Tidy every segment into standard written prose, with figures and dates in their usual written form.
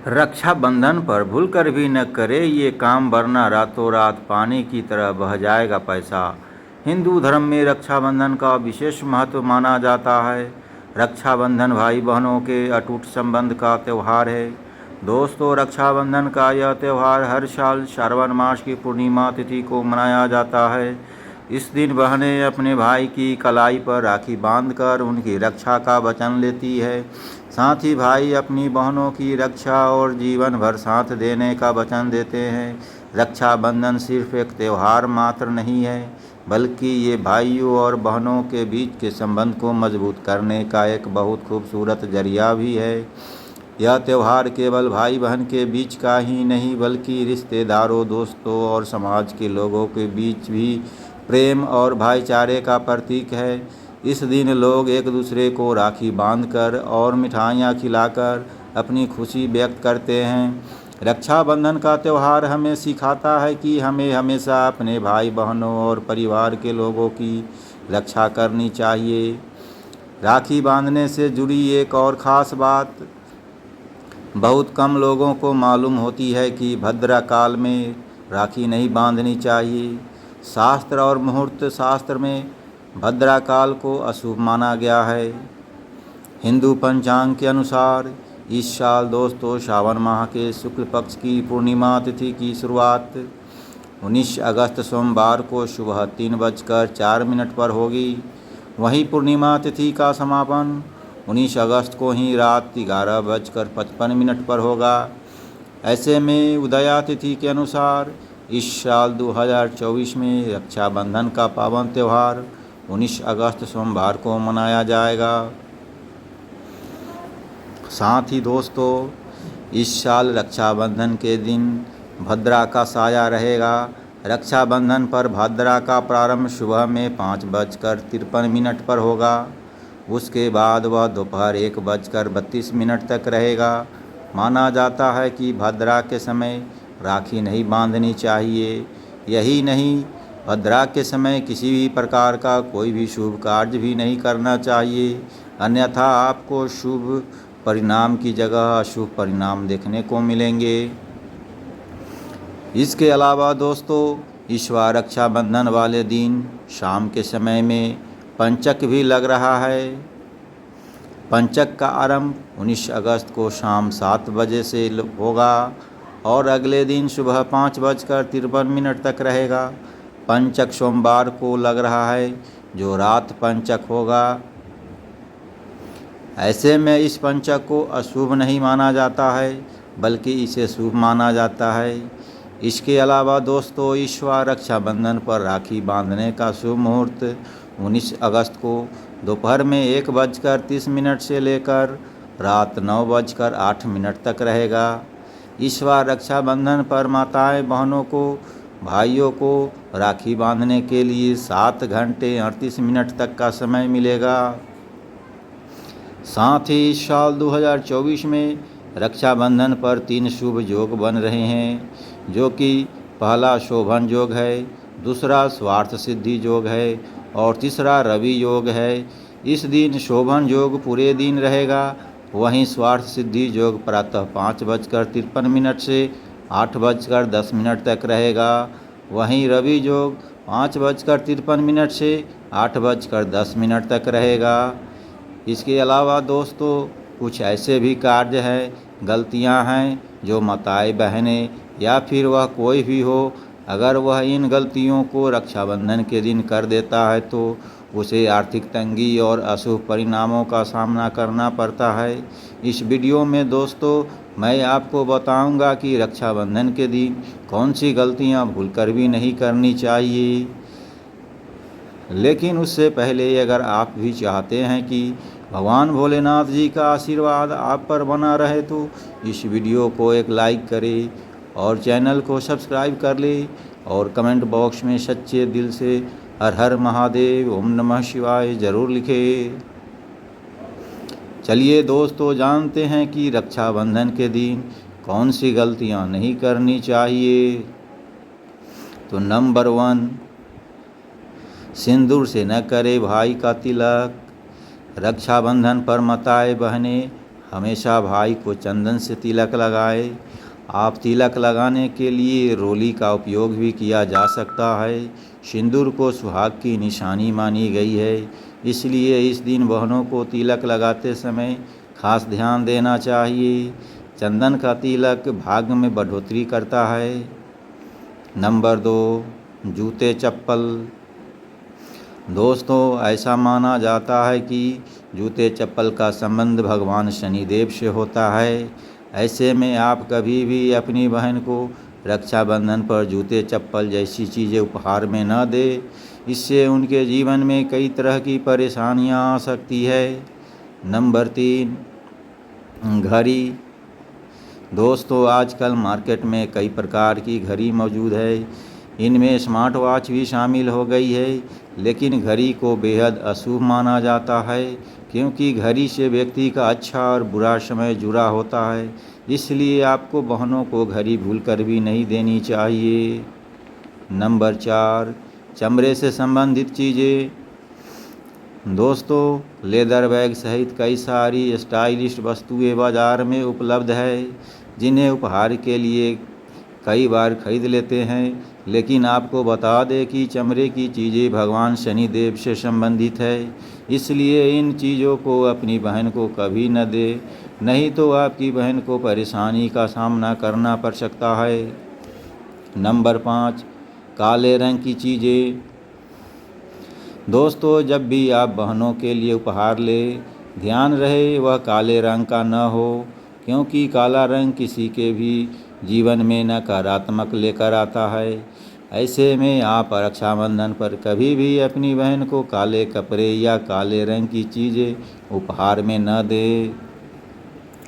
रक्षाबंधन पर भूलकर भी न करे ये काम, वरना रातों रात पानी की तरह बह जाएगा पैसा। हिंदू धर्म में रक्षाबंधन का विशेष महत्व माना जाता है। रक्षाबंधन भाई बहनों के अटूट संबंध का त्यौहार है। दोस्तों, रक्षाबंधन का यह त्यौहार हर साल श्रावण मास की पूर्णिमा तिथि को मनाया जाता है। इस दिन बहनें अपने भाई की कलाई पर राखी बांधकर उनकी रक्षा का वचन लेती है। साथ ही भाई अपनी बहनों की रक्षा और जीवन भर साथ देने का वचन देते हैं। रक्षाबंधन सिर्फ एक त्यौहार मात्र नहीं है, बल्कि ये भाइयों और बहनों के बीच के संबंध को मजबूत करने का एक बहुत खूबसूरत जरिया भी है। यह त्यौहार केवल भाई बहन के बीच का ही नहीं, बल्कि रिश्तेदारों, दोस्तों और समाज के लोगों के बीच भी प्रेम और भाईचारे का प्रतीक है। इस दिन लोग एक दूसरे को राखी बांधकर और मिठाइयाँ खिलाकर अपनी खुशी व्यक्त करते हैं। रक्षाबंधन का त्यौहार हमें सिखाता है कि हमें हमेशा अपने भाई बहनों और परिवार के लोगों की रक्षा करनी चाहिए। राखी बांधने से जुड़ी एक और ख़ास बात बहुत कम लोगों को मालूम होती है कि भद्रा काल में राखी नहीं बांधनी चाहिए। शास्त्र और मुहूर्त शास्त्र में भद्रा काल को अशुभ माना गया है। हिंदू पंचांग के अनुसार इस साल दोस्तों श्रावण माह के शुक्ल पक्ष की पूर्णिमा तिथि की शुरुआत 19 अगस्त सोमवार को सुबह 3:04 पर होगी। वहीं पूर्णिमा तिथि का समापन 19 अगस्त को ही रात 11:55 पर होगा। ऐसे में उदया तिथि के अनुसार इस साल 2024 में रक्षाबंधन का पावन त्यौहार 19 अगस्त सोमवार को मनाया जाएगा। साथ ही दोस्तों, इस साल रक्षाबंधन के दिन भद्रा का साया रहेगा। रक्षाबंधन पर भद्रा का प्रारंभ सुबह में 5:53 पर होगा। उसके बाद वह दोपहर 1:32 तक रहेगा। माना जाता है कि भद्रा के समय राखी नहीं बांधनी चाहिए। यही नहीं, भद्रा के समय किसी भी प्रकार का कोई भी शुभ कार्य भी नहीं करना चाहिए, अन्यथा आपको शुभ परिणाम की जगह अशुभ परिणाम देखने को मिलेंगे। इसके अलावा दोस्तों, इस बार रक्षाबंधन वाले दिन शाम के समय में पंचक भी लग रहा है। पंचक का आरंभ 19 अगस्त को शाम 7 बजे से होगा और अगले दिन सुबह 5:53 तक रहेगा। पंचक सोमवार को लग रहा है, जो रात पंचक होगा। ऐसे में इस पंचक को अशुभ नहीं माना जाता है, बल्कि इसे शुभ माना जाता है। इसके अलावा दोस्तों, इस बार रक्षाबंधन पर राखी बांधने का शुभ मुहूर्त 19 अगस्त को दोपहर में 1:30 से लेकर रात 9:08 तक रहेगा। इस बार रक्षाबंधन पर माताएं बहनों को भाइयों को राखी बांधने के लिए 7 घंटे 38 मिनट तक का समय मिलेगा। साथ ही इस साल 2024 में रक्षाबंधन पर 3 शुभ योग बन रहे हैं, जो कि पहला शोभन योग है, दूसरा स्वार्थ सिद्धि योग है और तीसरा रवि योग है। इस दिन शोभन योग पूरे दिन रहेगा। वहीं स्वार्थ सिद्धि योग प्रातः 5:53 से 8:10 तक रहेगा। वहीं रवि योग 5:53 से 8:10 तक रहेगा। इसके अलावा दोस्तों, कुछ ऐसे भी कार्य हैं, गलतियां हैं जो माताएं बहनें या फिर वह कोई भी हो, अगर वह इन गलतियों को रक्षाबंधन के दिन कर देता है तो उसे आर्थिक तंगी और अशुभ परिणामों का सामना करना पड़ता है। इस वीडियो में दोस्तों मैं आपको बताऊंगा कि रक्षाबंधन के दिन कौन सी गलतियां भूलकर भी नहीं करनी चाहिए। लेकिन उससे पहले अगर आप भी चाहते हैं कि भगवान भोलेनाथ जी का आशीर्वाद आप पर बना रहे, तो इस वीडियो को एक लाइक करें और चैनल को सब्सक्राइब कर लें और कमेंट बॉक्स में सच्चे दिल से हर हर महादेव, ओम नमः शिवाय ज़रूर लिखें। चलिए दोस्तों, जानते हैं कि रक्षाबंधन के दिन कौन सी गलतियां नहीं करनी चाहिए। तो नंबर 1, सिंदूर से न करे भाई का तिलक। रक्षाबंधन पर माताएं बहनें हमेशा भाई को चंदन से तिलक लगाए। आप तिलक लगाने के लिए रोली का उपयोग भी किया जा सकता है। सिंदूर को सुहाग की निशानी मानी गई है, इसलिए इस दिन बहनों को तिलक लगाते समय खास ध्यान देना चाहिए। चंदन का तिलक भाग्य में बढ़ोतरी करता है। नंबर 2, जूते चप्पल। दोस्तों, ऐसा माना जाता है कि जूते चप्पल का संबंध भगवान शनिदेव से होता है। ऐसे में आप कभी भी अपनी बहन को रक्षाबंधन पर जूते चप्पल जैसी चीज़ें उपहार में न दें। इससे उनके जीवन में कई तरह की परेशानियां आ सकती है। नंबर 3, घड़ी। दोस्तों, आजकल मार्केट में कई प्रकार की घड़ी मौजूद है। इनमें स्मार्ट वॉच भी शामिल हो गई है, लेकिन घड़ी को बेहद अशुभ माना जाता है, क्योंकि घड़ी से व्यक्ति का अच्छा और बुरा समय जुड़ा होता है। इसलिए आपको बहनों को घड़ी भूलकर भी नहीं देनी चाहिए। नंबर 4, चमड़े से संबंधित चीज़ें। दोस्तों, लेदर बैग सहित कई सारी स्टाइलिश वस्तुएं बाज़ार में उपलब्ध है, जिन्हें उपहार के लिए कई बार खरीद लेते हैं। लेकिन आपको बता दें कि चमड़े की चीज़ें भगवान शनिदेव से संबंधित है, इसलिए इन चीज़ों को अपनी बहन को कभी न दे, नहीं तो आपकी बहन को परेशानी का सामना करना पड़ सकता है। नंबर 5, काले रंग की चीज़ें। दोस्तों, जब भी आप बहनों के लिए उपहार लें, ध्यान रहे वह काले रंग का न हो, क्योंकि काला रंग किसी के भी जीवन में नकारात्मक लेकर आता है। ऐसे में आप रक्षाबंधन पर कभी भी अपनी बहन को काले कपड़े या काले रंग की चीज़ें उपहार में न दें।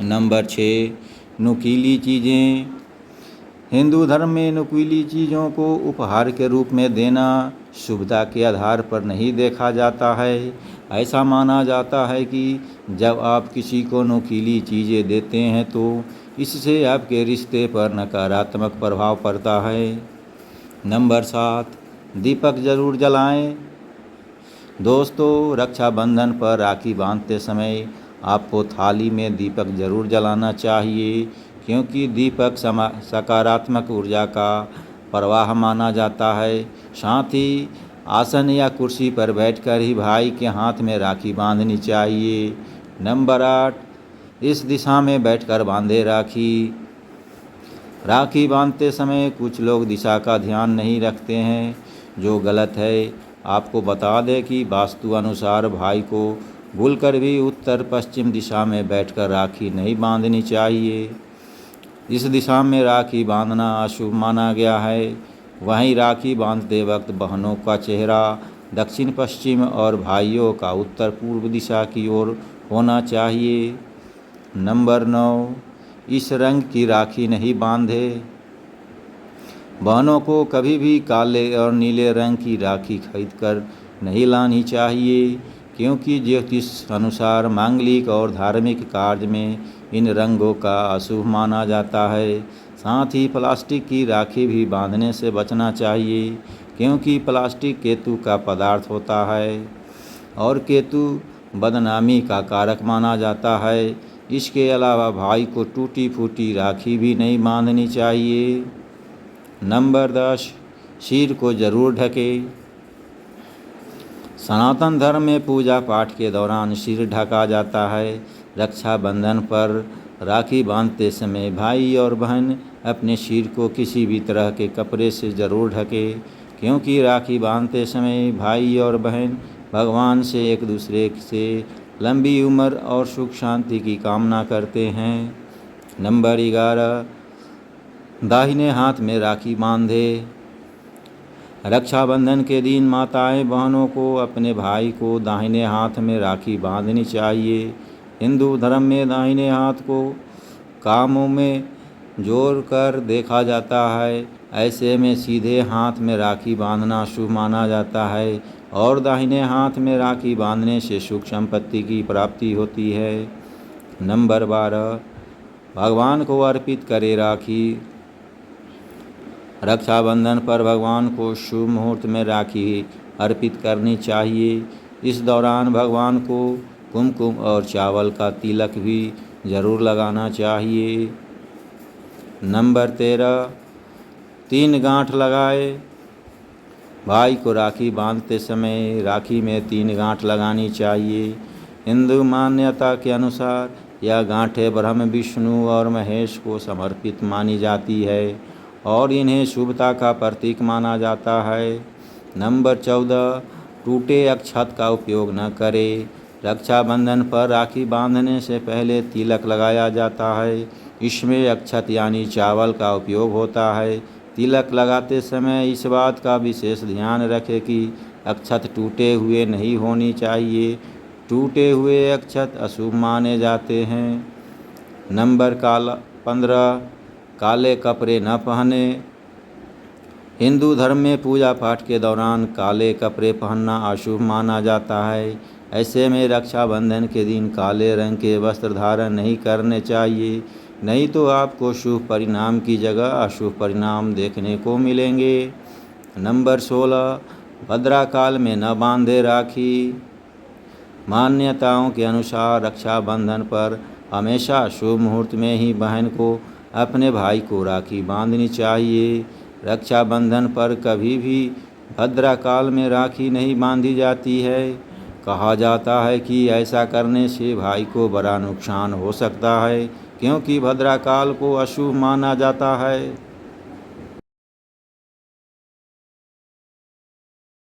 नंबर 6, नुकीली चीज़ें। हिंदू धर्म में नुकीली चीज़ों को उपहार के रूप में देना शुभता के आधार पर नहीं देखा जाता है। ऐसा माना जाता है कि जब आप किसी को नुकीली चीज़ें देते हैं तो इससे आपके रिश्ते पर नकारात्मक प्रभाव पड़ता है। नंबर 7, दीपक जरूर जलाएं। दोस्तों, रक्षाबंधन पर राखी बांधते समय आपको थाली में दीपक जरूर जलाना चाहिए, क्योंकि दीपक सकारात्मक ऊर्जा का प्रवाह माना जाता है। साथ ही आसन या कुर्सी पर बैठकर ही भाई के हाथ में राखी बांधनी चाहिए। नंबर 8, इस दिशा में बैठकर बांधे राखी। राखी बांधते समय कुछ लोग दिशा का ध्यान नहीं रखते हैं, जो गलत है। आपको बता दें कि वास्तु अनुसार भाई को भूलकर भी उत्तर पश्चिम दिशा में बैठकर राखी नहीं बांधनी चाहिए। इस दिशा में राखी बांधना अशुभ माना गया है। वहीं राखी बांधते वक्त बहनों का चेहरा दक्षिण पश्चिम और भाइयों का उत्तर पूर्व दिशा की ओर होना चाहिए। नंबर 9, इस रंग की राखी नहीं बांधे। बहनों को कभी भी काले और नीले रंग की राखी खरीदकर नहीं लानी चाहिए, क्योंकि ज्योतिष अनुसार मांगलिक और धार्मिक कार्य में इन रंगों का अशुभ माना जाता है। साथ ही प्लास्टिक की राखी भी बांधने से बचना चाहिए, क्योंकि प्लास्टिक केतु का पदार्थ होता है और केतु बदनामी का कारक माना जाता है। इसके अलावा भाई को टूटी फूटी राखी भी नहीं बांधनी चाहिए। नंबर 10, सिर को जरूर ढके। सनातन धर्म में पूजा पाठ के दौरान सिर ढका जाता है। रक्षाबंधन पर राखी बांधते समय भाई और बहन अपने सिर को किसी भी तरह के कपड़े से ज़रूर ढके, क्योंकि राखी बांधते समय भाई और बहन भगवान से एक दूसरे से लंबी उम्र और सुख शांति की कामना करते हैं। नंबर 11, दाहिने हाथ में राखी बांधे। रक्षाबंधन के दिन माताएं बहनों को अपने भाई को दाहिने हाथ में राखी बांधनी चाहिए। हिंदू धर्म में दाहिने हाथ को कामों में जोड़कर देखा जाता है। ऐसे में सीधे हाथ में राखी बांधना शुभ माना जाता है और दाहिने हाथ में राखी बांधने से सुख संपत्ति की प्राप्ति होती है। नंबर 12, भगवान को अर्पित करे राखी। रक्षाबंधन पर भगवान को शुभ मुहूर्त में राखी अर्पित करनी चाहिए। इस दौरान भगवान को कुमकुम और चावल का तिलक भी ज़रूर लगाना चाहिए। नंबर 13, 3 गांठ लगाए। भाई को राखी बांधते समय राखी में 3 गांठ लगानी चाहिए। हिंदू मान्यता के अनुसार यह गांठें ब्रह्म, विष्णु और महेश को समर्पित मानी जाती है और इन्हें शुभता का प्रतीक माना जाता है। नंबर 14, टूटे अक्षत का उपयोग न करें। रक्षाबंधन पर राखी बांधने से पहले तिलक लगाया जाता है। इसमें अक्षत यानी चावल का उपयोग होता है। तिलक लगाते समय इस बात का विशेष ध्यान रखें कि अक्षत टूटे हुए नहीं होनी चाहिए। टूटे हुए अक्षत अशुभ माने जाते हैं। नंबर 15, काले कपड़े न पहने। हिंदू धर्म में पूजा पाठ के दौरान काले कपड़े पहनना अशुभ माना जाता है। ऐसे में रक्षाबंधन के दिन काले रंग के वस्त्र धारण नहीं करने चाहिए, नहीं तो आपको शुभ परिणाम की जगह अशुभ परिणाम देखने को मिलेंगे। नंबर 16, भद्राकाल में न बांधे राखी। मान्यताओं के अनुसार रक्षाबंधन पर हमेशा शुभ मुहूर्त में ही बहन को अपने भाई को राखी बांधनी चाहिए। रक्षाबंधन पर कभी भी भद्राकाल में राखी नहीं बांधी जाती है। कहा जाता है कि ऐसा करने से भाई को बड़ा नुकसान हो सकता है, क्योंकि भद्राकाल को अशुभ माना जाता है।